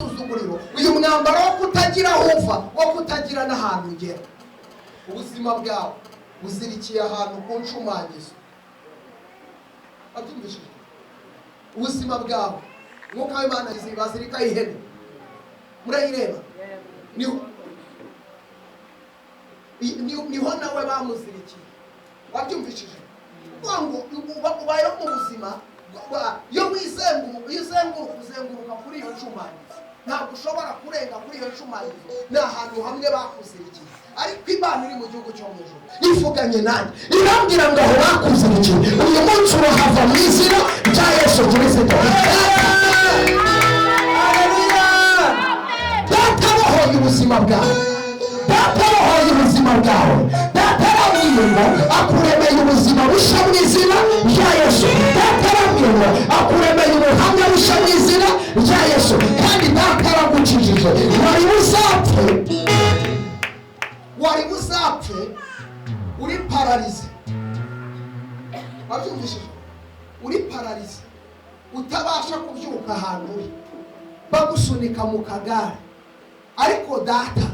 umuriro, uyu mwambaro wo kutagira uva, wo kutagira n'ahantu ugera. Ubuzima bwawe buzirikiye ahantu ku nshumangizo. Abyumvishije? Ubuzima bwawe nk'uko Imana bazirika ihene, murayireba, niho nawe bamuzirikiye. Wabyumvishije? Ngo ubayeho mu buzima, iyo uzenguruka kuri iyo nshumangizo, ntabwo ushobora kurenga kuri iyo nshumangizo, ni ahantu hamwe bakuzirikiye. Ariko Imana iri mu gihugu cyo mu ijuru ivuganye nanjye, irambwira ngo aho bakuzirikiye uyu munsi urahava mu izina rya Yesu Kristo. Data bohoye ubuzima bwawe, data bohoye ubuzima bwawe, data arambwiye ngo akuremeye ubuzima bushya mu izina rya Yesu. Data arambwiye ngo akuremeye ubuhamya bushya mu izina rya Yesu. Kandi data aragukijije, wari uzapfe uri pararize. Wabyumvishije? Uri pararize utabasha kubyuka ahantu uri, bagusunika mu kagare. Ariko data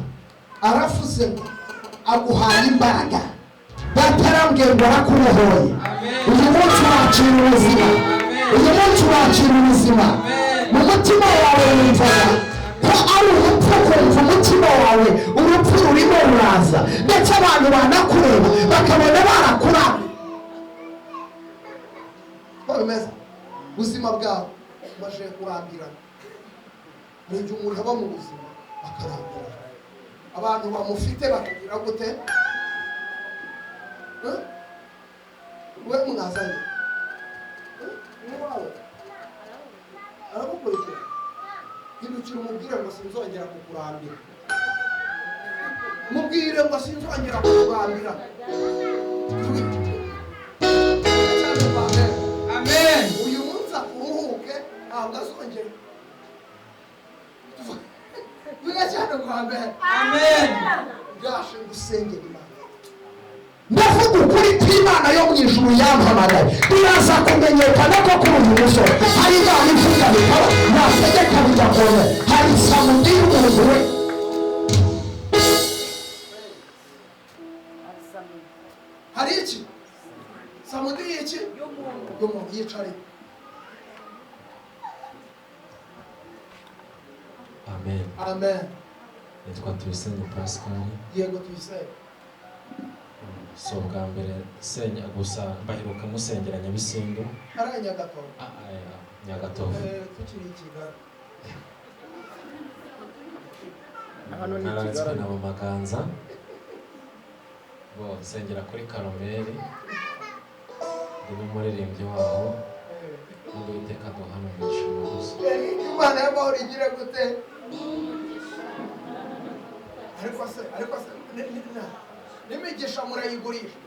aravuze ngo aguhaye imbaraga. Data arambwiye ngo arakubohoye. Uyu munsi wakira ubuzima, uyu munsi wakira ubuzima. Mu mutima wawe wumvaga ko ari urupfu, kumva umutima wawe urupfu rurimo ruraza, ndetse abantu banakureba bakabona barakurana. Bameze ubuzima bwawe umaze kurambirana. Mu gihe umuntu aba mu buzima akarambirana, abantu bamufite bakagira gute? We mwazanye wawe aragukurikira, hindukira umubwire ngo sinzongera kukurambira. Mubwire ngo sinzongera kukurambira. Amen. Uyu munsi akuruhuke, ntabwo azongera. Biga cyane kwa mbere. Amen. Gashe gusengera Imana. Ndavuga ukuri kw'Imana yo mu ijuru yampamagaye. Biraza kumenyekana ko kuri uyu musoro hari Imana ivuga bikaba nategeka bigakora. Hari Samudi y'umuntu we. Hari iki? Samudi y'iki? Y'umuntu yicare. Amen. Amen. Nitwa Tuyisenge Pascal. Yego Tuyisenge. So bwa mbere senya gusa baheruka musengera Nyabisindu. Ari Nyagatovu. Nyagatovu. Tukiri Kigali. Hano ni Kigali na Maganza. Bo sengera kuri Karomeri. Ndi n'umuririmbyi waho. Ngo iteka duhana umugisha gusa. Imana y'amahoro igira gute? Ariko se n'imigisha murayigurisha.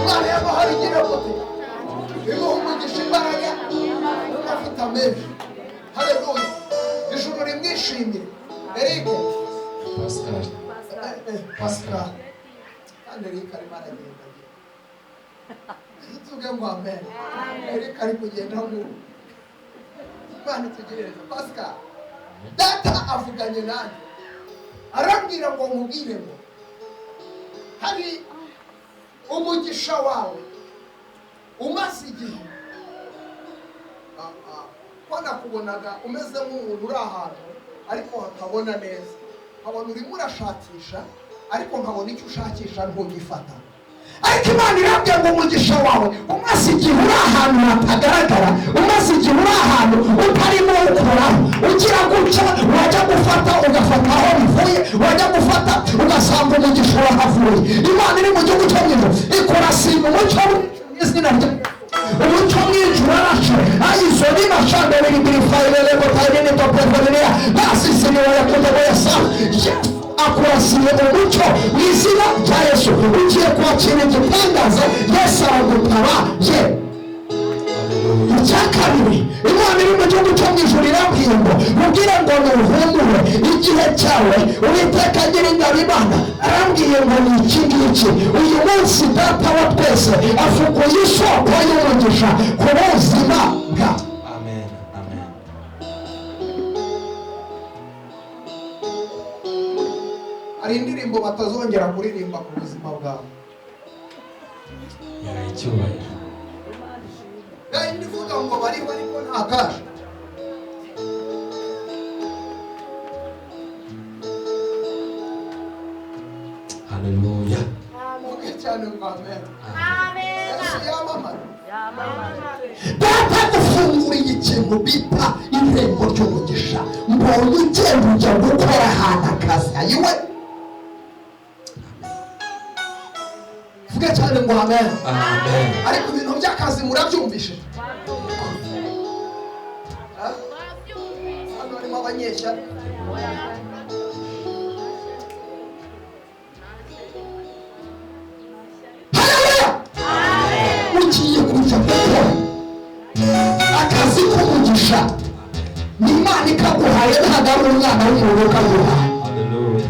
Imana y'amahoro igira gute? Imuha umugisha, imbaraga n'amavuta menshi. Haleluya. Ijuru rimwishimire. Eric Pascal. Kandi Eric arimo aragenda. Tuge ngo amen. Eric ari kugenda ngo Imana itugereze. Pascal, data avuganye nanjye, arambwira ngo mubwire ngo hari umugisha wawe umaze igihe. Ko nakubonaga umeze nk'umuntu uri ahantu ariko hakabona neza, nkabona urimo urashakisha ariko nkabona icyo ushakisha ntugifata. Ariko Imana irambwira ngo umugisha wawe umaze igihe uri ahantu hatagaragara, umaze igihe uri ahantu utarimo ukoraho, ugira gutya wajya gufata ugafata aho bivuye, wajya gufata ugasanga umugisha wahavuye. Imana iri mu gihugu cyo mu ijuru ikurasima umucyo w'izina rye. Umucyo mw'ijuru aracu ayizo n'imashambere ibirifayirele gotayine topeforenia basisiniwe yakodobo yasa akurasiye umucyo w'izina rya Yesu. Ugiye kwakira igitangaza, Yesu aragutabaye. Icya kabiri, Imana iri mu gihugu cyo mu ijuru irambwiye ngo mubwire ngo nuhumure igihe cyawe. Uwiteka Nyiringabo Imana arambwiye ngo ni iki ngiki. Uyu munsi data wa twese afukuye isoko y'umugisha ku buzima bwawe. Amen. Amen. hari indirimbo batazongera kuririmba ku buzima bwawe. yahaye icyubahiro. Kandi ndivuga ngo bariho ariko nta kasha. Haleluya. Muge cyane ngo amen. Amen. Yesu yamamara. Data dufunguriye ikintu bita irembo ry'umugisha. Mbonye ugenda ujya gukora ahantu akazi. Ayiwe. Vuge cyane ngo amen. Amen. Ariko ibintu by'akazi murabyumvishe. Hano harimo abanyeshyari. Ugiye kujya gukora akazi k'umugisha, ni Imana ikaguhaye, ntabwo ari umwana w'umuntu ukaguhaye. Haleluya.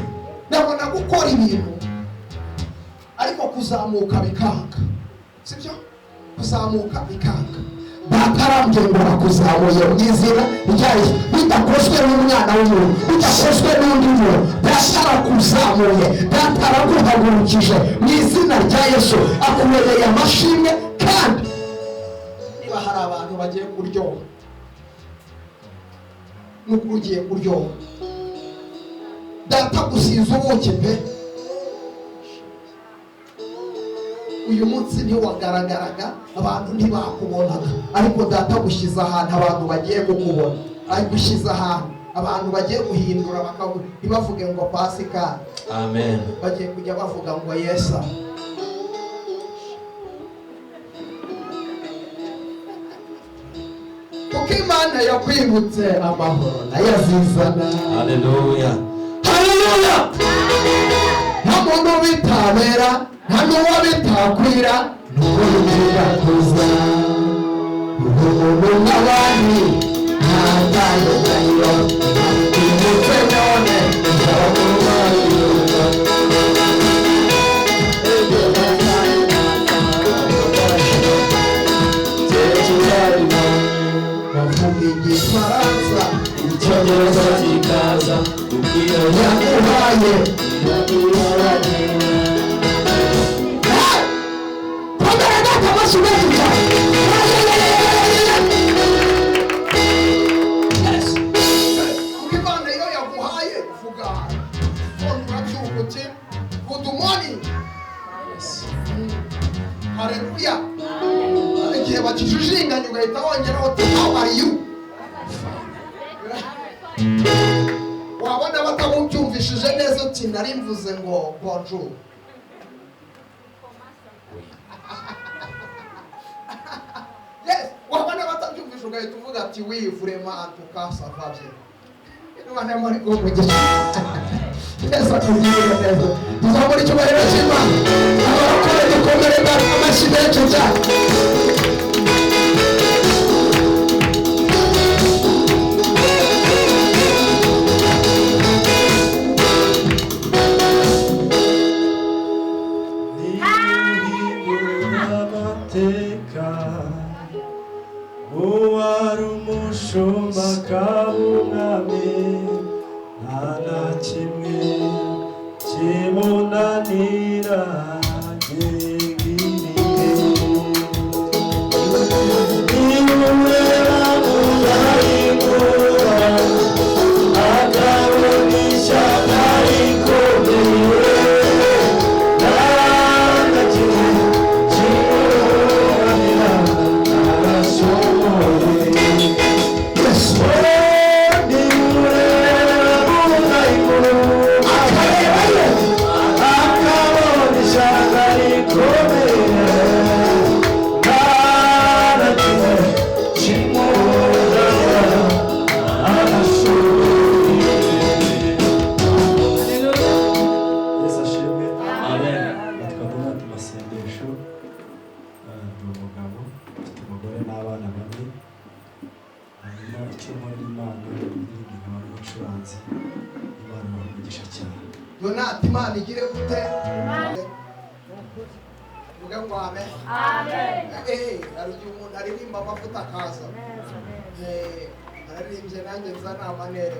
Ndabona gukora ibintu ariko kuzamuka bikanga, sibyo? Kuzamuka bikanga. Batarambye ngo bakuzamuye mu izina ryayo, bidakozwe n'umwana w'umuntu, bidakozwe n'undi muntu, batarakuzamuye, bataraguhagurukije mu izina rya Yesu, akubereye amashimwe. Kandi niba hari abantu bagiye kuryoha, nuko ugiye kuryoha, data gusiza ubuki pe. Uyu munsi ntiwagaragaraga, abantu ntibakubonaga, ariko data gushyize ahantu abantu bagiye kukubona, ari gushyize ahantu abantu bagiye guhindura, ntibavuge ngo Pasika. Amen. Bagiye kujya bavuga ngo Yesu. Kuko Imana yakwibutse amahoro nayo azizana. Haleluya. Haleluya. Nta muntu bitabera, nta n'uwo bitakwira, n'uwo bitakuza. Umuntu n'abandi nta tandukaniro, imutwe none nzabamubarirwa. Bavuga Igifaransa, Icyongereza kikaza kubwira yaguhaye komera data amashyi menshi cyane. Kuko Imana iyo yaguhaye uvuga phone urabyuka uti good morning. Haleluya. Igihe bakijujinganya ugahita wongeraho uti how are you. Wabona batamubyumvishije neza uti nari mvuze ngo bonjour. Yes, wabona batabyumvisha ugahita uvuga ati oui vraiment en tout cas ça va bien. Imana muri kumugisha. Yesu akugirire neza. Tuzamura icyubahiro cy'Imana. Abarakora dukomere amashyi menshi cyane. Uwari umushumba akaba umwami, nta na kimwe kimunanira gihiriye. Niwureba muzayikura, akabona ishyaka rikomeye, nta na kimwe kimunanira arashoboye. Donati Imana igire gute? Vuga ngo amen. Amen. Hari igihe umuntu aririmba amavuta akaza. Aririmbye nanjye nzana amanere.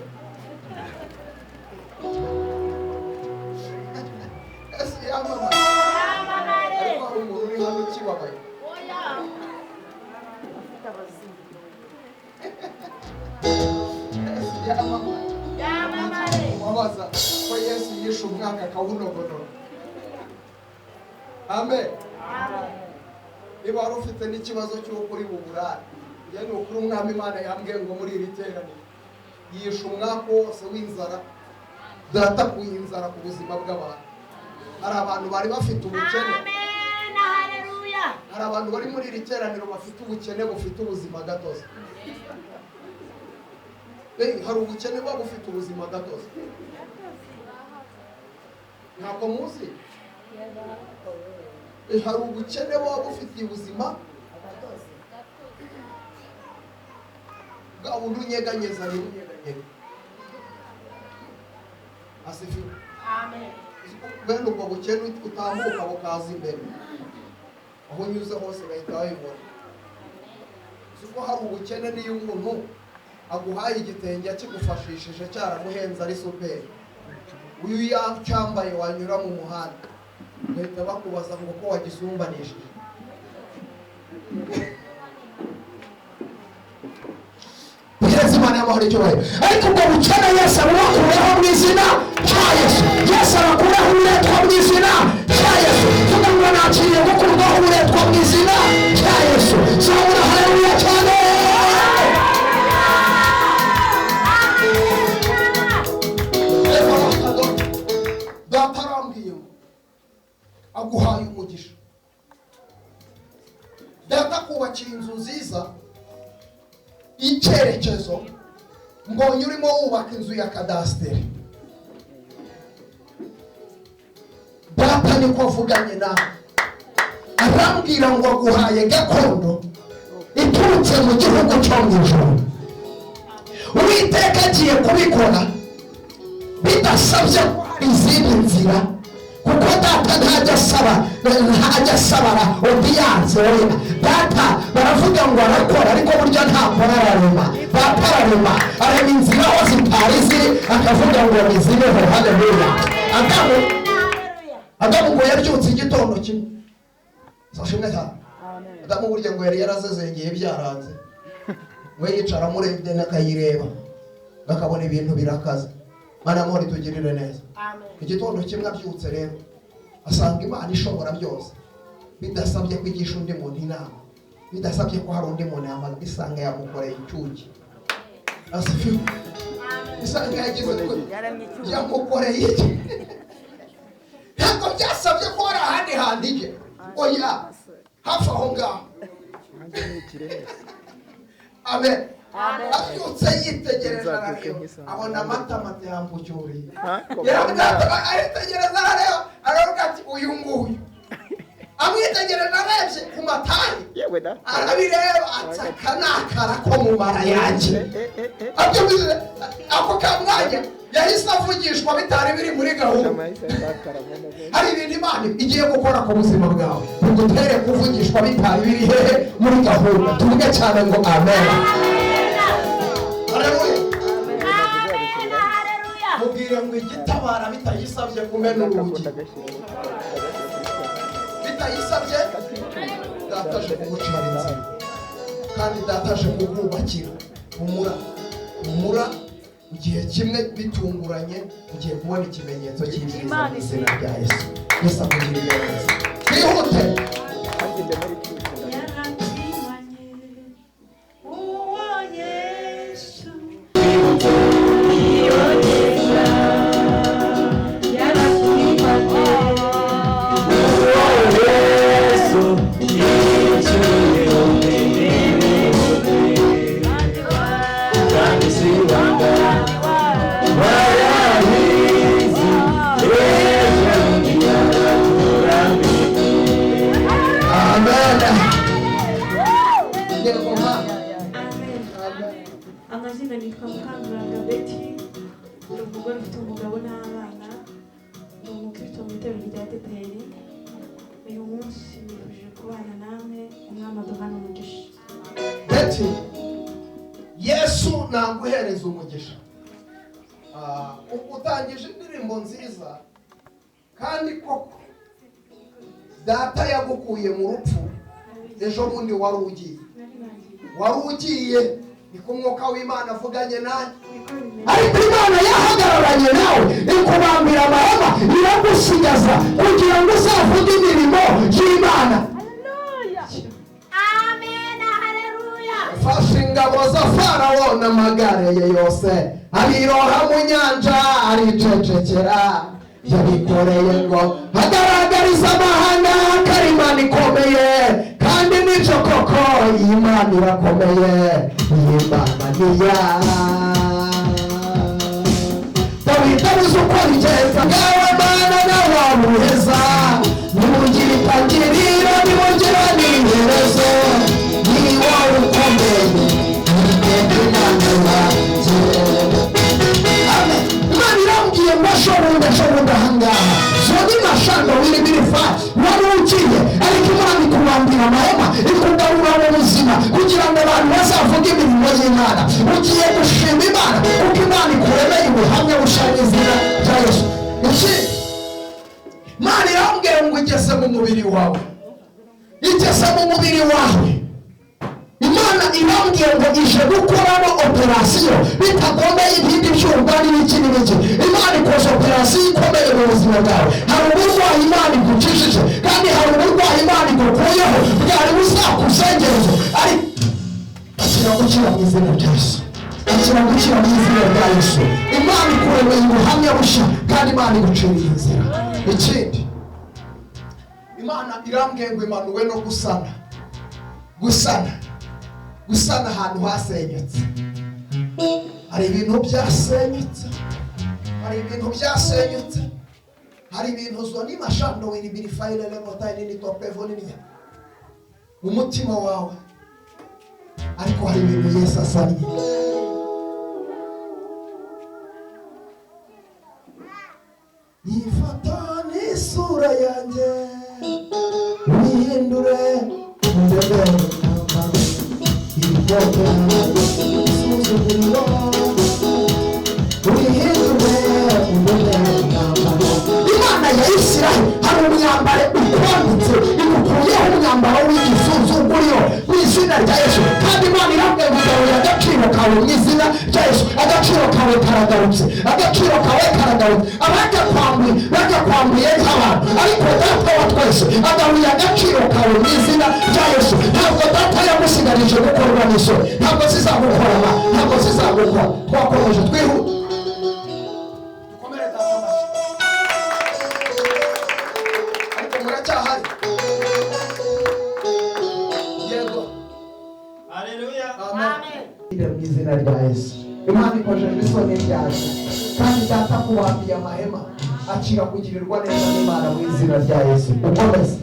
yamamare Yamamare. ariko hari umuntu uri hano ukibabaye Oya. Yesu yamamare Yamamare. wabaza ko Yesu yishe umwaka akawunogonora. Amen. Niba wari ufite n'ikibazo cy'uko uri buburare, njye ni ukuri umwami Imana yambwiye ngo muri iri teraniro yishe umwaka wose w'inzara, datakuye inzara ku buzima bw'abantu. Hari abantu bari bafite ubukene, Amen. Haleluya. hari abantu bari muri iri teraniro bafite ubukene bufite ubuzima gatozi. Hari ubukene buba bufite ubuzima gatozi. Ntabwo muzi? Hari ubukene buba bufitiye ubuzima bwa bundi unyeganyeza ntibunyeganyega. Asifiwe. Amen. Bene ubwo bukene utambuka bukaza imbere, aho unyuze hose bahita babibona. Siko hari ubukene niyo umuntu aguhaye igitenge akigufashishije cyaramuhenze ari superi, uyu yacyambaye wanyura mu muhanda bahita bakubaza ngo ko wagisumbanishije. Yesu Imana y'amahoro icyubahiro. Ariko ubwo bukene Yesu abubakureho mu izina rya Yesu. Yesu abakureho uburetwa mu izina rya Yesu. Tuvuga ngo nakiriye gukurwaho uburetwa mu izina rya Yesu. Zabura haleluya cyane. Data arambwiye ngo aguhaye umugisha. Data kubakira inzu nziza, icyerekezo mbonye urimo wubaka inzu ya kadasiteri. Data niko avuganye nawe, arambwira ngo aguhaye gakondo iturutse mu gihugu cyo mu ijuru. Uwiteka agiye kubikora bidasabye izindi nzira, kuko data ntajya asabara odiyanse. Data baravuga ngo arakora, ariko burya ntakora ararema. Data ararema, arema inzira aho zitari ziri, akavuga ngo nizibeho. Haleluya. Adamu ngo yabyutse igitondo kimwe, sashimwe cyane. Adamu burya ngo yari yarazezengeye byaranze, we yicara amurebye n'akayireba bakabona ibintu birakaze. Mana amahoro itugirire neza. Igitondo kimwe abyutse rero asanga Imana ishobora byose, bidasabye kwigisha undi muntu inama, bidasabye ko hari undi muntu yamaze, isanga yamukoreye icyuki. Asifiwe. Isanga yagize ko yamukoreye iki. Ntabwo byasabye ko hari ahandi hantu ije, oya, hafi aho ngaho. Amen. Abyutse yitegereza arareba, abona amata yambucyuriye. Aritegereza arareba, aravuga ati uyu nguyu. Amwitegereza arebye ku matari, arabireba ati aka ni akara ko mu mara yanjye. Ako kamwanya yahise avugishwa bitari biri muri gahunda. Hari ibintu Imana igiye gukora ku buzima bwawe, ugutere kuvugishwa bitari biri hehe muri gahunda. Tuvuge cyane ngo amen. Mubwire ngo igitabara bitayisabye kumena urugi, bitayisabye dataje kugucira inzira, kandi dataje kukubakira. Humura, mu gihe kimwe bitunguranye ugiye kubona ikimenyetso cy'ibyiza mu izina rya Yesu. Yesu amugirire neza. Twihute. Amazina nitwa Mukankuranga Betty, ni umugore ufite umugabo n'abana, ni umukristo mu itorero rya Teteri. Uyu munsi nifuje kubana namwe, umwami aduhana umugisha. Betty, Yesu naguhereza umugisha. Utangije indirimbo nziza, kandi koko data yagukuye mu rupfu ejo bundi wari ugiye niko umwuka w'Imana avuganye nanjye ariko Imana yahagararanye nawe ikubambira amahema iragusigaza kugira ngo uzavuge imirimo y'Imana. Amen. Haleluya. Fashe ingabo za Farawo n'amagare ye yose abiroha mu nyanja aricecekera yabikoreye ngo agaragariza amahanga ko ari Imana ikomeye kandi n'icyo koko iyi Imana irakomeye iyi Imana niya Dawidi abuze uko bigenza ngawe Mana nawe wabuheza nimugire itangiriro nimugire n'iherezo ni wowe ukomeye nigende Imana wanjye. Amen. Imana irambwiye ngo shobundi ahangaha zoni mashando wiri birifa wari ugiye ariko Imana ikubambira amahema ikugarura mu buzima kugira ngo abantu bazavuge imirimo y'Imana. Ugiye gushima Imana kuko Imana ikuremeye ubuhamya bushya mu izina rya Yesu. Imana irambwiye ngo igeze mu mubiri wawe Imana irambwiye ngo ije gukoramo operasiyo bitagombeye ibindi byumba n'ibiki n'ibiki. Imana ikoze operasiyo ikomeye mu buzima bwawe. Hari uburwayi Imana igukijije kandi hari uburwayi Imana igukuyeho bwari buzakuzengereza ariko akira gukira mu izina rya Yesu. Akira gukira mu izina rya Yesu. Imana ikuremeye ubuhamya bushya kandi Imana iguciriye inzira. Ikindi Imana irambwiye ngo imanuwe no gusana ahantu hasenyutse. Hari ibintu byasenyutse hari ibintu zoni mashando wiri birifayile lemotayi nini topevo nini umutima wawe ariko hari ibintu Yesu asanye. Ifata n'isura yanjye uhindure ndebe ibikote isuzuguriro uhindure ndebe Imana ya Isiraheli hari umwambaro ukwambitse igukuyeho umwambaro w'igisuzuguriro mu izina rya Yesu kandi Imana irambwiye ngo ugaruye agaciro kawe mu izina rya Yesu. Agaciro kawe karagarutse bagakwambuye nk'abantu ariko data wa twese agaruye agaciro kawe mu izina rya Yesu. Ntabwo data yagusigarije gukorwa n'isoni, ntabwo zizagukora twakomeje twihuta dukomere data amashyi ariko muracyahari yego. Haleluya. Amen. Mu izina rya Yesu. Imana ikojeje isoni ryaje kandi data kuwambiye amahema akira kugirirwa neza n'Imana mu izina rya Yesu. Ukomeze.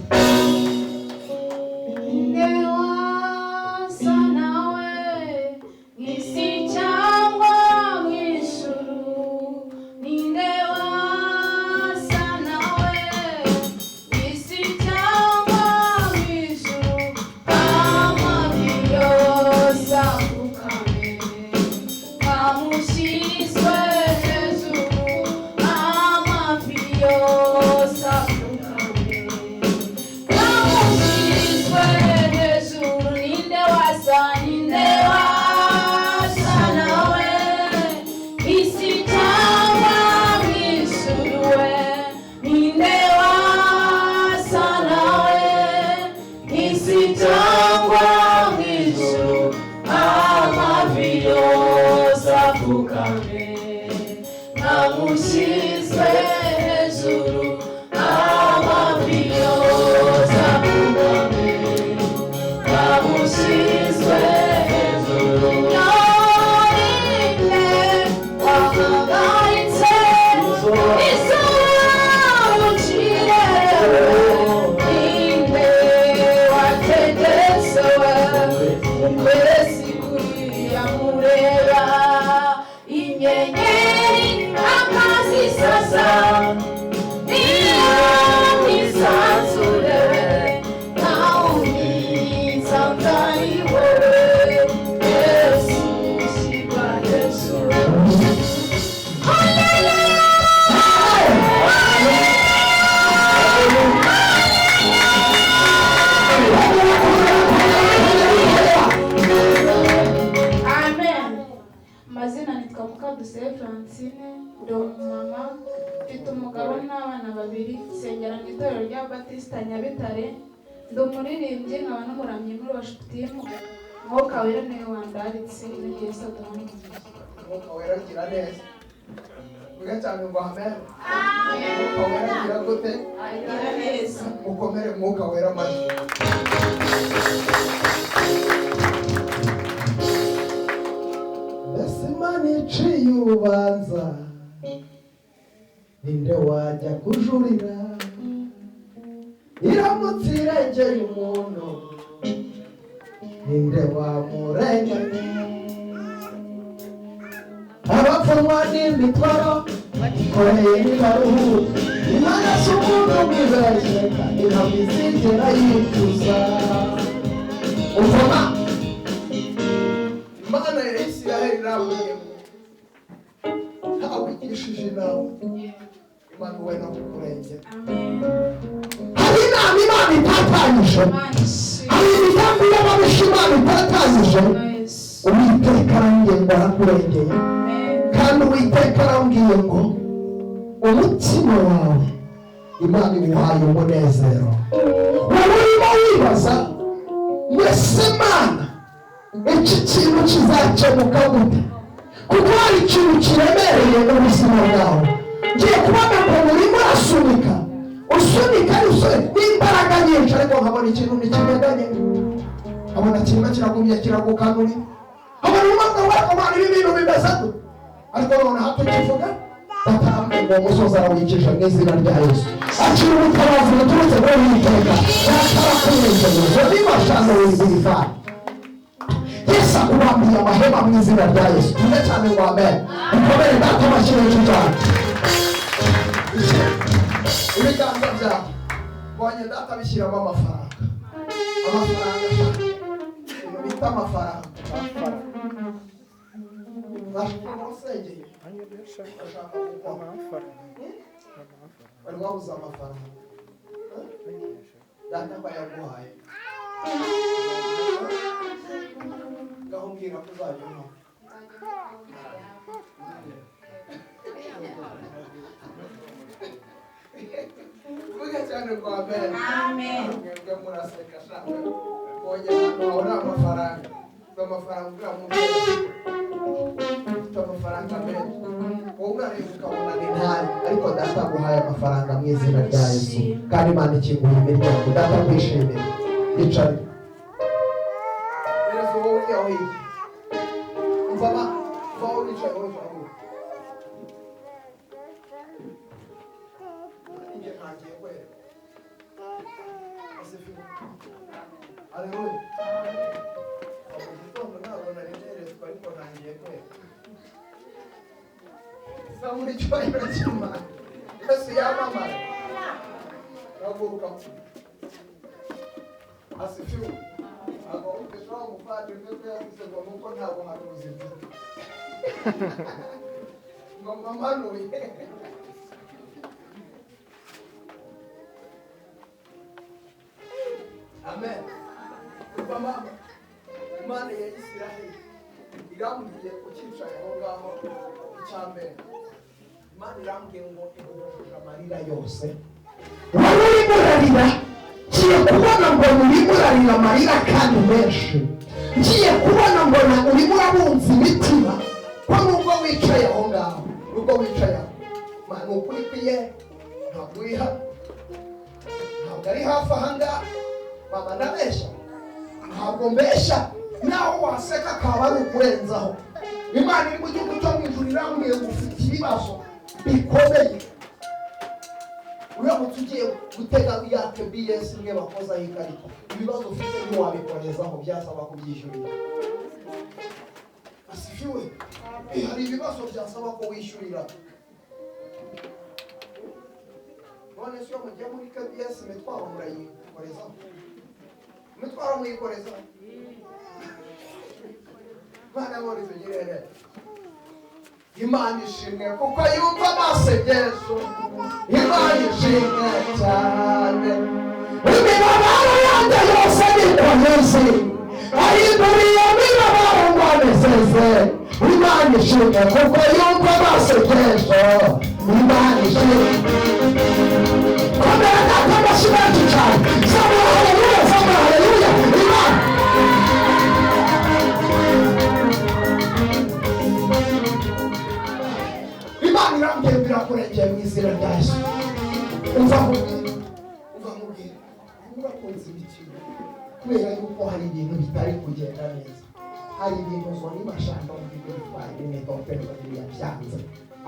amazina nitwa Mukaduseye Francine, ndi umumama mfite umugabo n'abana babiri, nsengera mu itorero rya Batista Nyabitare, ndi umuririmbyi nkaba n'umuramyi muri worship team. Mwuka wera niwe wandaritse n'igihe Satani. Mwuka wera agira neza. Vuga cyane ngo amen. Mwuka wera agira gute? Agira neza. Mukomere mwuka wera amajwi. Mbese Imana iciye urubanza, ninde wajya kujurira? Iramutse irengeye umuntu, ninde wamurenganya? Abapfunwa n'imitwaro bagikoreye ntibaruhuka. Imana si umuntu wibeshye kandi ntabwo izigera yicuza. Uvoma Imana ya Isiraheli irambwiye ngo ntawigishije inama Imana we no kukurengera. Hari inama Imana itatanyije, hari imigambi y'ababisha Imana itatanyije. Uwiteka arambwiye ngo arakurengeye, kandi Uwiteka arambwiye ngo umutima wawe Imana iwuhaye umunezero. Wowe urimo wibaza mbese Imana iki kintu kizakemuka gute? Kuko hari ikintu kiremereye mu buzima bwawe. Ngiye kubona ngo urimo urasunika n'imbaraga nyinshi, ariko nkabona ikintu ntikimeganye, nkabona kirimo kiragumya kiragukanura, nkabona umwaka w'akamana ibi bintu bimeze gute, ariko noneho tukivuga batambwe ngo umusozi arawikisha mu izina rya Yesu. Akira ubutabazi buturutse kuri Uwiteka, yatarakurengeje n'imashano w'izirivana. Yesu akubambiye amahema mu izina rya Yesu. Tuve cyane ngo amen. Mukomere data amashyi menshi cyane. Ibiganza byawe mbonye data bishyiramo amafaranga. Amafaranga ibintu bita amafaranga. Urasengeye urashaka gukora wari wabuze amafaranga, data bayaguhaye. Ngaho mbwira ko uzajya unywa. Vuga cyane ngo amen. Mwebwe muraseka shaka mbonye ahantu hahora amafaranga. Amafaranga ugura mu ufite amafaranga menshi, wowe urareba ukabona ni ntari, ariko data aguhaye amafaranga mu izina rya Yesu, kandi Imana ikinguye imiryango. Data kwishimira. Yicare. Yesu wowe uri aho hirya. Umva wowe wicaye wowe aho. Njye ntagiye kwera. Haleluya. Ntabwo nari nerezwa, ariko ntangiye kwera. Zamura icyubahiro cy'Imana. Yesu yamamara. Haguruka. Asifiwe. Ntabwo ushobora umuvandimwe ko yavuze ngo nuko nta buhanuzi mfite. Ngo mpanuye. Amen. Mama, Imana ya Isiraheli irambwiye ukicaye aho ngaho icyambere. Imana irambwiye ngo iguhuje amarira yose. Wowe urimo urarira, ngiye kubona ngo urimo urarira amarira kandi menshi. Ngiye kubona ngo urimo urabunza imitima, ko nubwo wicaye aho ngaho, nubwo wicaye aho, Imana ukuri kwiye ntabwo uri hano, ntabwo ari hafi aha ngaha. Mama ndabeshya, ntabwo mbeshya, naho waseka akaba ari ukurenzaho. Imana iri mu gihugu cyo mu ijuru irambwiye ngo ufite ibibazo bikomeye. Uramutse ugiye gutega ya KBS imwe bakozaho ikarita, ibibazo ufite ntiwabikorezaho, byasaba kubyishyurira. Asifiwe. Hari ibibazo byasaba ko wishyurira. None se iyo mugiye muri KBS imitwaro murayikorezaho? Imitwaro muyikorezaho? Imana muri tugirere. Imana ishimwe kuko yumva amasengesho. Imana ishimwe cyane. Imibabaro yanjye yose nikomeze, ayiguriye imibabaro ngo anezeze. Imana ishimwe kuko yumva amasengesho. Imana ishimwe. Komera data amashyi menshi cyane. Zamura haleluya, zamura haleluya. Imana irambwira birakurengeye mu izina rya Yesu. Umva mubwire, urakunze imikino kubera yuko hari ibintu bitari kugenda neza. Hari ibintu zona imashamba mu bigo bitwaye n'imitompero biriya byanze.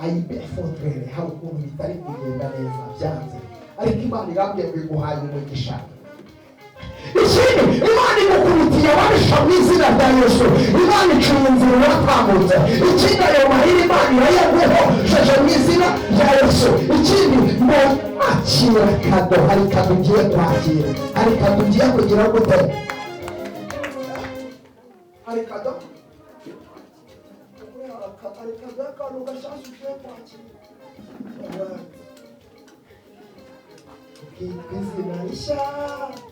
Ayibefotrere hari ukuntu bitari kugenda neza byanze. Ariko Imana irambwira ngo iguhaye umugisha. Ikindi Imana imukubitiye ababisha mu izina rya Yesu. Imana iciye inzira uratambutse. Ikindi ayo mahiri Imana irayaguho jeje mu izina rya Yesu. Ikindi ngo akira kado, hari kado ugiye kwakira, hari kado ugiye kugira gute? Hari kado? Hari kado y'akantu gashyashya ugiye kwakira. Izina rishya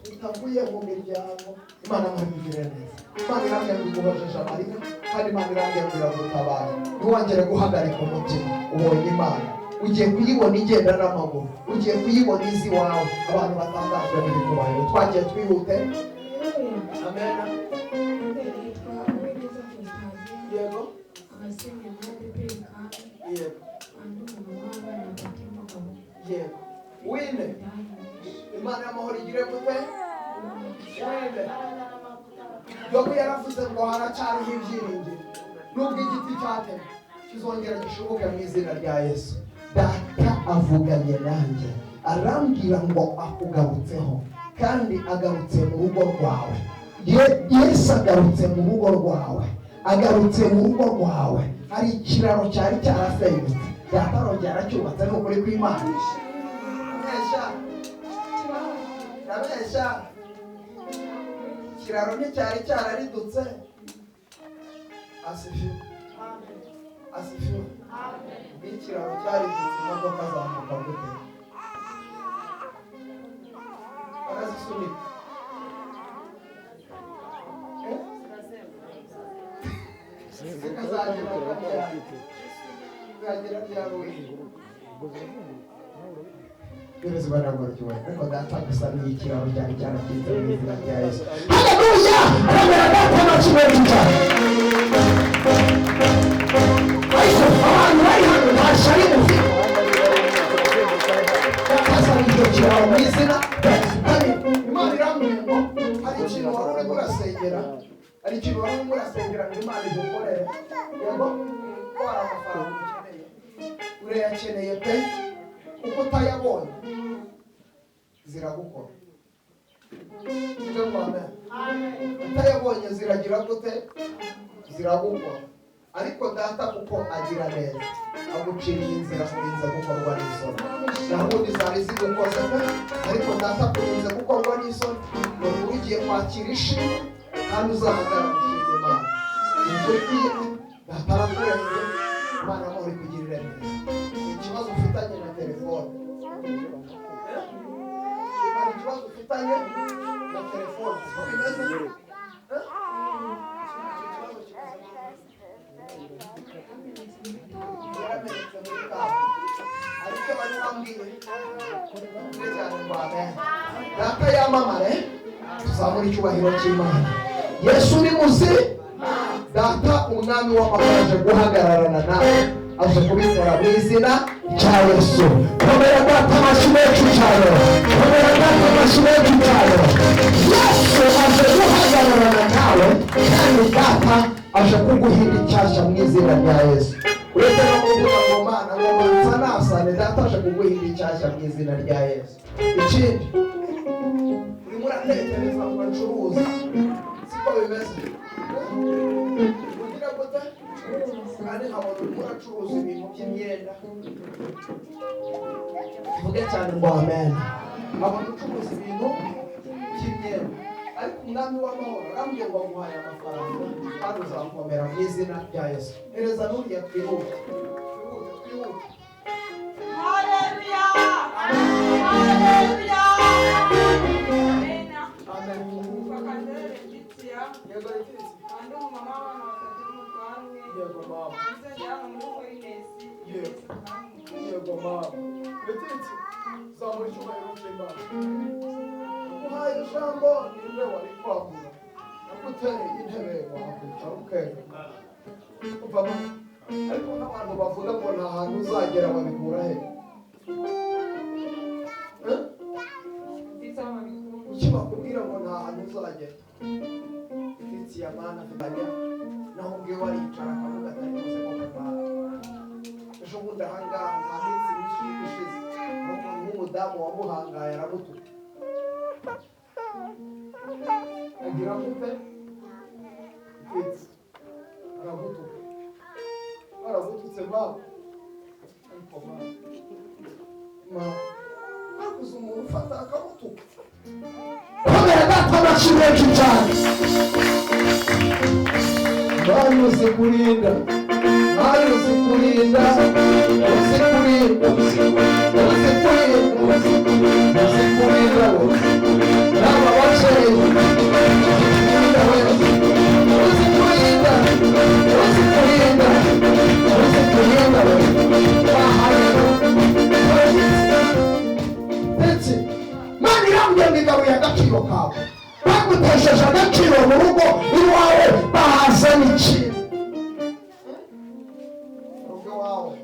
ritavuye mu miryango. Imana mwabigirira neza. Imana irambwira ngo iguhojeje amarira kandi Imana irambwira ngo iragutabara. Ntiwongere guhagarika umutima. Ubonye Imana ugiye kuyibona igenda n'amaguru, ugiye kuyibona izi wawe. Abantu batangajwe n'ibikubayeho. Twagiye twihute. Amen. Yego. Yego. Wine. Imana y'amahoro igire gute? Wine. Yobu yaravuze ngo haracyariho ibyiringiro. Nubwo igiti cyatemwe kizongera gishoboka mu izina rya Yesu. Data avuganye nanjye arambwira ngo akugarutseho kandi agarutse mu rugo rwawe. Yesu agarutse mu rugo rwawe, agarutse mu rugo rwawe. Hari ikiraro cyari cyarasenyutse, data arongera aracyubatse. Ni ukuri kw'Imana. Nabesha ikiraro nticyari cyararidutse. Asifiwe. Asifiwe. Ikiraro cyaridutse, imodoka zamuka gute? Barazisunika. Zikazagira ryawe. Birezi baragoryowe ariko data gusa ni ikiraro cyari cyarakize mu izina rya Yesu. Haleluya! Komera data amashyi menshi cyane. Ariko abantu bari hano ntashari mufite. Yakazana icyo kiraro mu izina. Imana irambwira ngo hari ikintu wari urimo urasengera. Hari ikintu wari urimo urasengera ngo Imana igukorere. Yego ko hari amafaranga ukeneye. Urayakeneye pe kuko utayabonye ziragukora. Utayabonye ziragira gute? Ziragukora. Ariko data kuko agira neza aguciriye inzira kurinze gukorwa n'isoni. Nahundi zari zigukoze ariko data kurinze gukorwa n'isoni. Ngo ugiye kwakira ishimwe kandi uzahagarara ushimira Imana. Imvura igiye data arakurengeye. Imana amahoro ikugirire neza. Ikibazo ufitanye na telefone. Hari ikibazo ufitanye na telefone. Ariko bari bambwiye data yamamare tuzamura icyubahiro cy'Imana. Yesu ni muzi. Data umwami w'amahoro aje guhagararana nawe, aje kubikora mu izina rya Yesu. Komera data amashyi menshi cyane. Komera data amashyi menshi cyane. Yesu aje guhagararana nawe kandi data aje kuguhinda icyasha mu izina rya Yesu. Uretse no kuvuga ngo Mana ngo mutsa nasane, data aje kuguhinda icyasha mu izina rya Yesu. Ikindi urimo uratekereza ngo acuruza, siko bimeze. Ugira gute? Kandi nkabona urimo uracuruza ibintu by'imyenda. Tuvuge cyane ngo amen. Nkabona ucuruza ibintu by'imyenda. Ariko umwami w'amahoro arambwira ngo aguhaye amafaranga kandi uzakomera mu izina rya Yesu. Hereza n'uriya twihute. Twihute. Haleluya! Haleluya! Amen. Fakazere Letitia. Yego Letitia. Kandi umumama w'abana batatu n'umutware umwe. Yego mama. Nzajya muri Holinesi. Yego mama. Betiti zamura icyubahiro cy'Imana. Uhaye ijambo ninde wari kwagura. Nakutereye intebe wakwicara ukega. Umva mama. Ariko n'abantu bavuga ngo nta hantu uzagera babikura he. Kuki bakubwira ngo nta hantu uzagera? Iminsi ya mana tujya naho ubwe waricara akavuga atari kose ko kumara. Ejo bundi ahangaha nta minsi myinshi ishize ahubwo nk'umudamu wamuhangaye aramutuka. Agira gute? Aragutuka. Aragututse mama. Ariko mama akuze umuntu ufata akamutuka. Komera data amashyi cyane. Bari uzi kurinda. Bari uzi kurinda. Uzi kurinda. Uzi kurinda. Uzi kurinda. Naba baceyi. Uzi kurinda. Uzi kurinda. Uzi kurinda. Ndetse Mana irambye ngo igaruye agaciro kawe. Bagutesheje agaciro mu rugo iwawe bahazana ikintu. Urugo wawe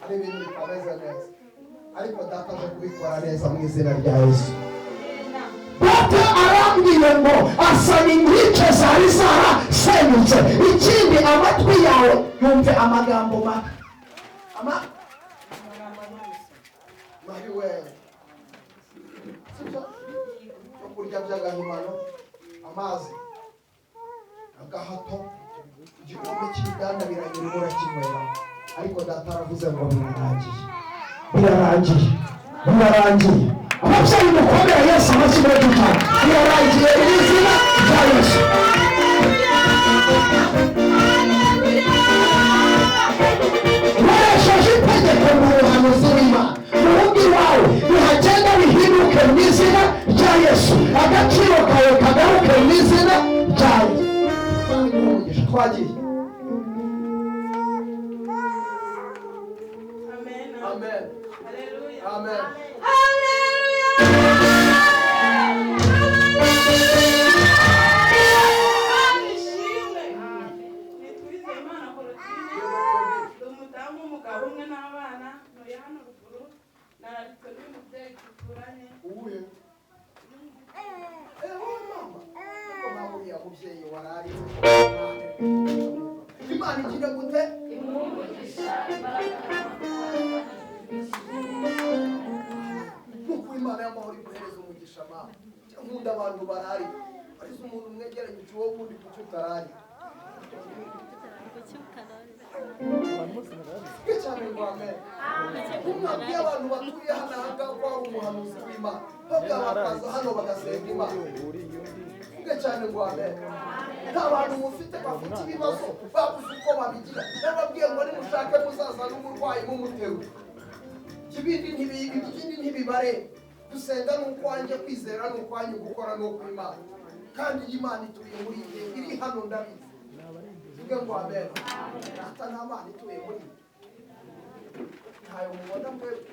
ari ibintu bitameze neza, ariko data aje kubikora neza mu izina rya Yesu. Data arambwiye ngo asana inkike zari zarasenyutse. Ikindi amatwi yawe yumve amagambo mabi. Mabi wewe sibyo cyo kurya by'agahimano, amazi, agahato, igikombe cy'ibiganda biranyura urakinywera. Ariko data aravuze ngo birarangiye. Birarangiye. Birarangiye. Ababyeyi mukomere Yesu amashyi menshi cyane. Birarangiye mu izina rya Yesu. Ukoresheje itegeko mu buhanuzi w'Imana mu rugo iwawe bihagenda bihinduke mu izina rya Yesu. Agaciro kawe kagaruke mu izina rya Yesu. Twagiye. Amen. Amen. Hallelujah. Amen. Uye. Mama. Ko maburi ya mubyeyi warari. Imana igira gute? Nuko Imana y'amahoro iguhereza umugisha mama. Nkunda abantu barari. Arizo umuntu mwegeranye uwo wundi kuki utarari. Cyane ngo amen. Umwabwiye abantu batuye hano ahangaha ko ari umuhanuzi w'Imana. Babwa bakaza hano bagasenga Imana. Cyane ngo amen. Nta bantu mufite bafite ibibazo babuze uko babigira. Nababwiye ngo nimushake muzaza n'umurwayi mumuteruye. Ikindi ntibibare. Gusenga ni ukwanjye, kwizera ni ukwanjye, gukora ni ukw'Imana. Kandi Imana ituye muri iyi gihe iri hano ndabizi. Tuvuge ngo amen. Data nta Mana ituye muri iyi. Ntayo mubona mwebwe.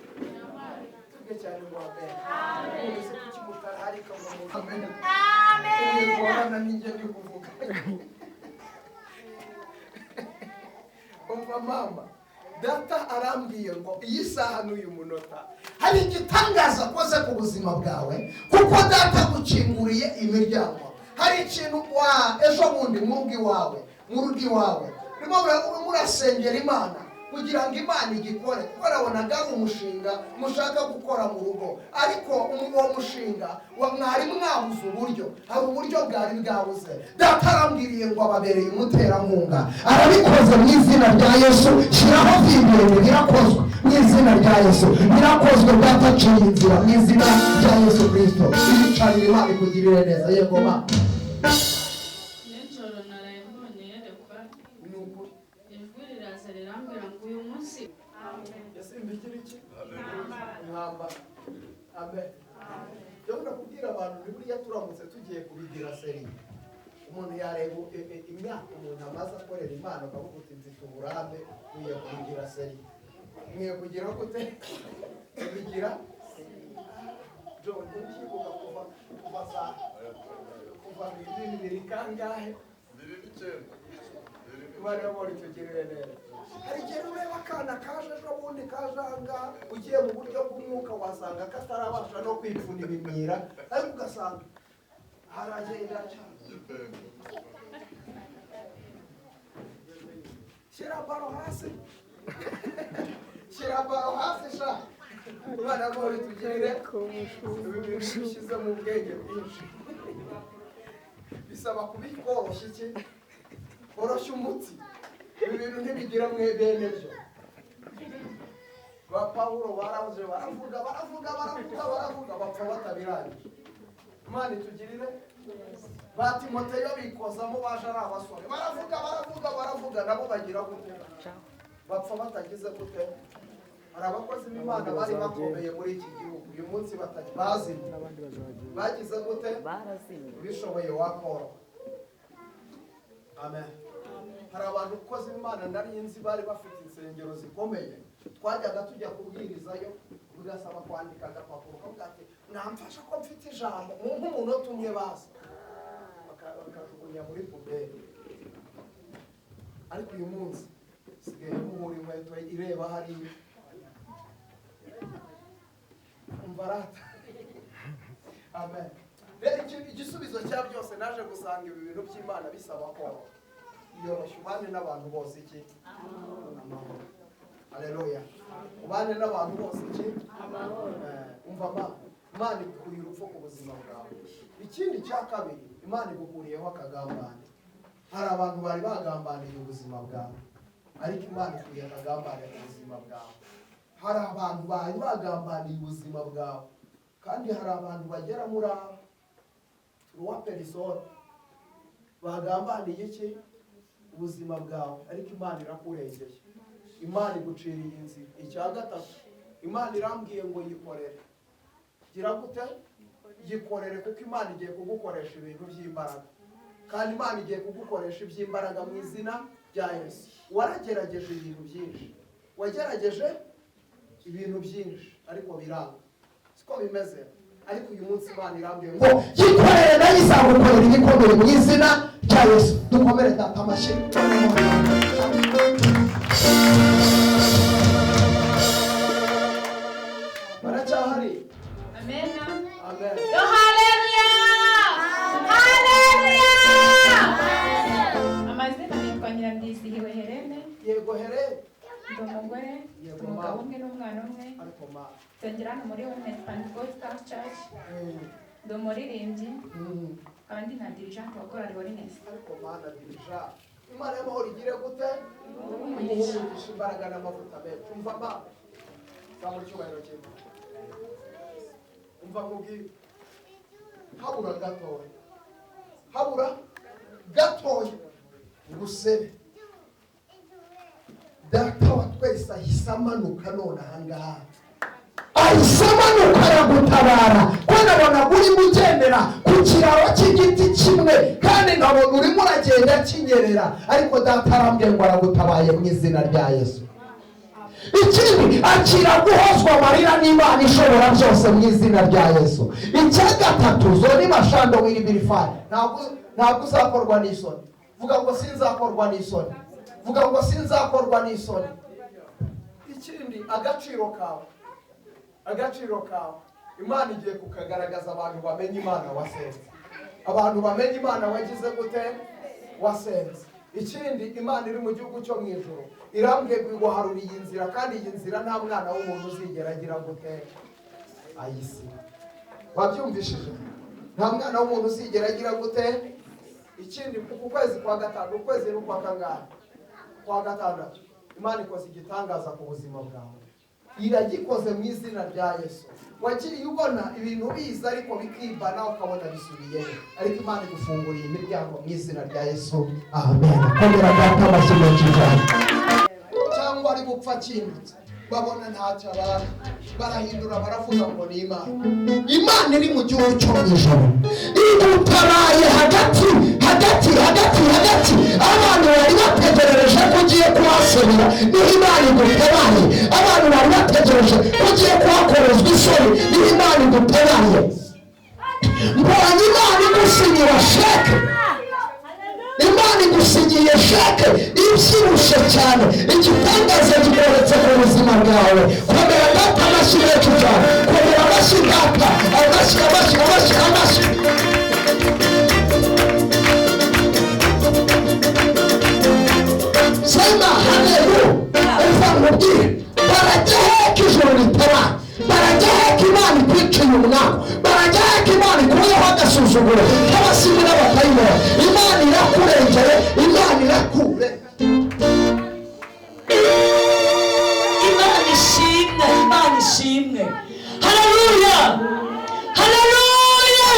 Tuvuge cyane ngo amen. Mwese kuki mutararika ngo amen. Amen. Guhana ninjye ndi kuvuga. Umva mama. Data arambwiye ngo iyi saha n'uyu munota hari igitangaza akoze ku buzima bwawe, kuko data gukinguriye imiryango. Hari ikintu ejo bundi mu rugo iwawe urimo murasengera Imana kugira ngo Imana igikore, kuko nabonaga ari umushinga mushaka gukora mu rugo, ariko uwo mushinga mwari mwabuze uburyo. Hari uburyo bwari bwabuze. Data arambwiriye ngo ababereye umuterankunga. Arabikoze mu izina rya Yesu. Shyiraho vimbirenge birakozwe mu izina rya Yesu. Birakozwe data aciye inzira mu izina rya Yesu Kristo. Ibicanira Imana ikugirire neza. Yego ma. Nijoro naraye mbonye yerekwa ijwi riraza rirambwira ngo uyu munsi Ese mbikira iki? Intambara. Amen. ndabona kubwira abantu ni buriya turamutse tugiye kubigira seri umuntu yareba imyaka umuntu amaze akorera Imana akavuga uti nzita uburambe nkwiye kubigira seri nkwiye kugira gute kubigira John ukibuka kuva bibiri kangahe bari bari tugirire neza hari igihe ureba akana kaje ejo bundi kajanga ugiye mu buryo bw'umwuka wasanga katarabasha no kwipfuna ibimyira ariko ugasanga haragenda cyane shyira baro hasi sha umwana bari tugirire ibintu bishyize mu bwenge bwinshi bisaba kubikoroshya iki oroshya umutsi ibi bintu ntibigira mwe bene byo ba Pawulo baravuze baravuga bapfa batabirangije Imana itugirire ba Timoteyo bikozamo baje ari abasore baravuga nabo bagira gute bapfa batagize gute hari abakozi b'Imana bari bakomeye muri iki gihugu uyu munsi bazimye bagize gute bishoboye wakora amen hari abantu ukoze Imana nari nzi bari bafite insengero zikomeye twajyaga tujya kubwirizayo bigasaba kwandika agapapuro kavuga ati namfasha ko mfite ijambo nk'umunota umwe baza bakajugunya muri puberi ariko uyu munsi sigaye muhura inkweto ireba hariya umbarata amen rero igisubizo cya byose naje gusanga ibi bintu by'Imana bisaba ko yoroshya ubane n'abantu bose iki amahoro haleluya ubane n'abantu bose iki amahoro umva Imana ikuriye urupfu ku buzima bwawe ikindi cya kabiri Imana igukuriyeho akagambane hari abantu bari bagambaniye ubuzima bwawe ariko Imana ikuriye akagambane ku buzima bwawe hari abantu bari bagambaniye ubuzima bwawe kandi hari abantu bagera muri abo ruwa perisone bagambaniye iki ubuzima bwawe ariko Imana irakurengeye Imana iguciriye inzira icya gatatu Imana irambwiye ngo yikorere gira gute yikorere kuko Imana igiye kugukoresha ibintu by'imbaraga kandi Imana igiye kugukoresha iby'imbaraga mu izina rya Yesu waragerageje ibintu byinshi wagerageje ibintu byinshi ariko biranga siko bimeze ariko uyu munsi Imana irambwiye ngo yikorere nayo izagukorera igikomere mu izina rya Yesu dukomere data amashyi baracyahari Amen. amen Haleluya! Haleluya! Amazina nitwa Nyirandizihiwe Helene. yego here Ndi umugore, Yego, umugabo ma. umwe n'umwana umwe. ariko ma Nsengera hano muri Women Pentecostal Church. Ndi umuririmbyi kandi na dirigente wa korali Holiness. ariko mana dirija Imana y'amahoro igire gute umugisha imbaraga n'amavuta menshi umva ma zamura icyubahiro kimwe umva nkubwire habura gatoya ubusebe data wa twese ahise amanuka none ahangaha ahise amanuka aragutabara ko nabona urimo ugendera ku kiraro cy'igiti kimwe kandi nkabona urimo uragenda kinyerera ariko data arambwiye ngo aragutabaye mu izina rya Yesu ikindi akira guhozwa amarira n'Imana ishobora byose mu izina rya Yesu icya gatatu zoni mashando wiribirifani ntabwo uzakorwa n'isoni vuga ngo sinzakorwa n'isoni vuga ngo sinzakorwa n'isoni ikindi agaciro kawe Imana igiye kukagaragaza abantu bamenye Imana wasenze abantu bamenye Imana wagize gute wasenze ikindi Imana iri mu gihugu cyo mu ijuru irambwiye ngo haruri iyi nzira kandi iyi nzira nta mwana w'umuntu uzigera agira gute ayisi wabyumvishije nta mwana w'umuntu uzigera agira gute ikindi ku kwezi kwa gatanu ukwezi n'ukwa kangahe kwa gatandatu Imana ikoze igitangaza ku buzima bwawe iragikoze mu izina rya Yesu wagiye ubona ibintu biza ariko bikibana ukabona bisubiyeyo ariko Imana igufunguriye imiryango mu izina rya Yesu amen komera data amashyi menshi cyane cyangwa ari gupfa kindutse babona ntacyo abantu barahindura baravuga ngo ni Imana iri mu gihugu cyo mu ijoro idutabaye hagati abantu bari bategereje ko ugiye kuhasubira niho Imana igutabaye abantu bari bategereje ko ugiye kuhakorezwa isoni niho Imana igutabaye mbonye Imana igusinyira sheke Imana igusigiye sheke ibyibushye cyane igitangaza gikoretse ku buzima bwawe komera data amashyi menshi cyane komera amashyi data amashyi sema haleluya umva mubwire barajya heka ijoro ritara barajya heka Imana ikwiciye umwaka barajya heka Imana ikuyeho agasuzuguro k'abasimu n'abakayibona Imana irakurengere Imana irakure Imana ishimwe haleluya haleluya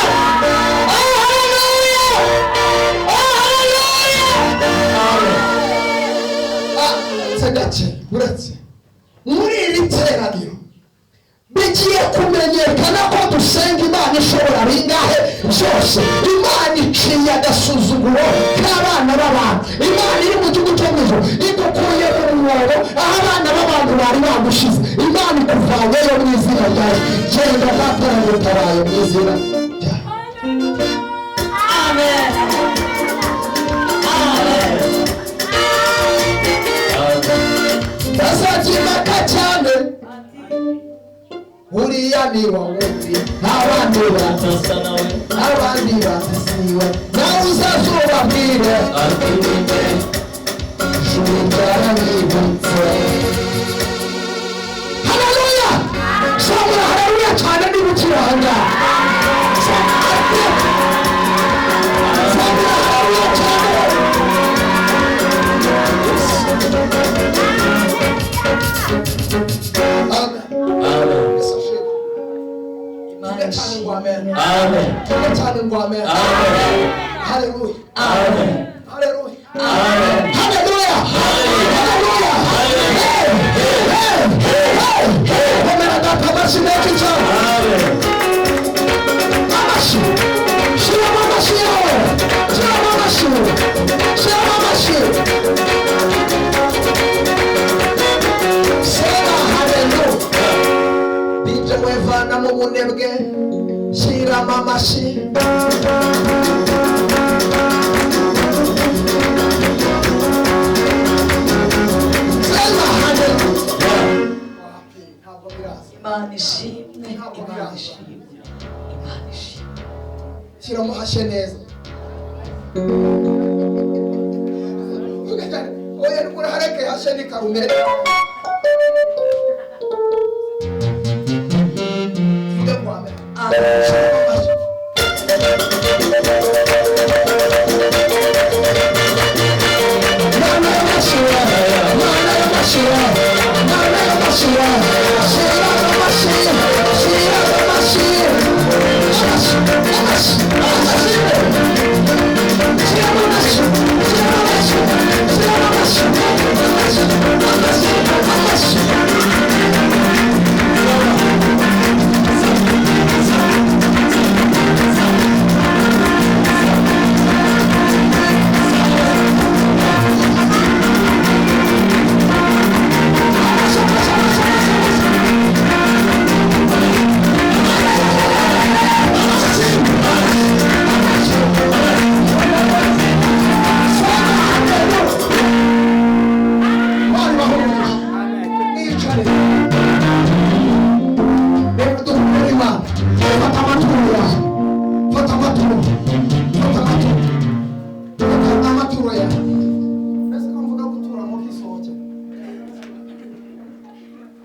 haleluya haleluya gake uretse muri iri teraniro bigiye kumenyekana ko dusenga Imana ishobora bingahe byose Imana iciye agasuzuguro k'abana b'abantu Imana iri mu gihugu cyo mu ijuru igukuye mu mwobo aho abana b'abantu bari bagushize Imana ikuvanyeyo mu izina ryayo genda data ngutabaye mu izina ryayo amen bazakimaka cyane uriya ni wawundi abandi batasa nawe abandi batasiwe nawe uzazubabwire ijuru ryarabibutse haleluya shamura haleluya cyane niba ukiranga shamura haleluya cyane Amen. Amen. Amen. Hallelujah. Amen. Hallelujah. Amen. Hallelujah. Hallelujah. Komera data amashyi menshi cyane. Amashyi. Shyiramo amashyi yawe. Shyiramo amashyi. Shyiramo amashyi. Sema hallelujah. Bijya wevana mu bunebwe. Shyiramo amashyi. Sema hallelujah. Imana ishimwe Shyiramo hashye neza. Oya nukuri hareke hashye ni karumere. Vuga kwa mbere. Shyiramo amashyi. Mana y'amashyi. Mana y'amashyi. Mana y'amashyi. Shyiramo amashyi. Shyiramo amashyi. Fata amaturo.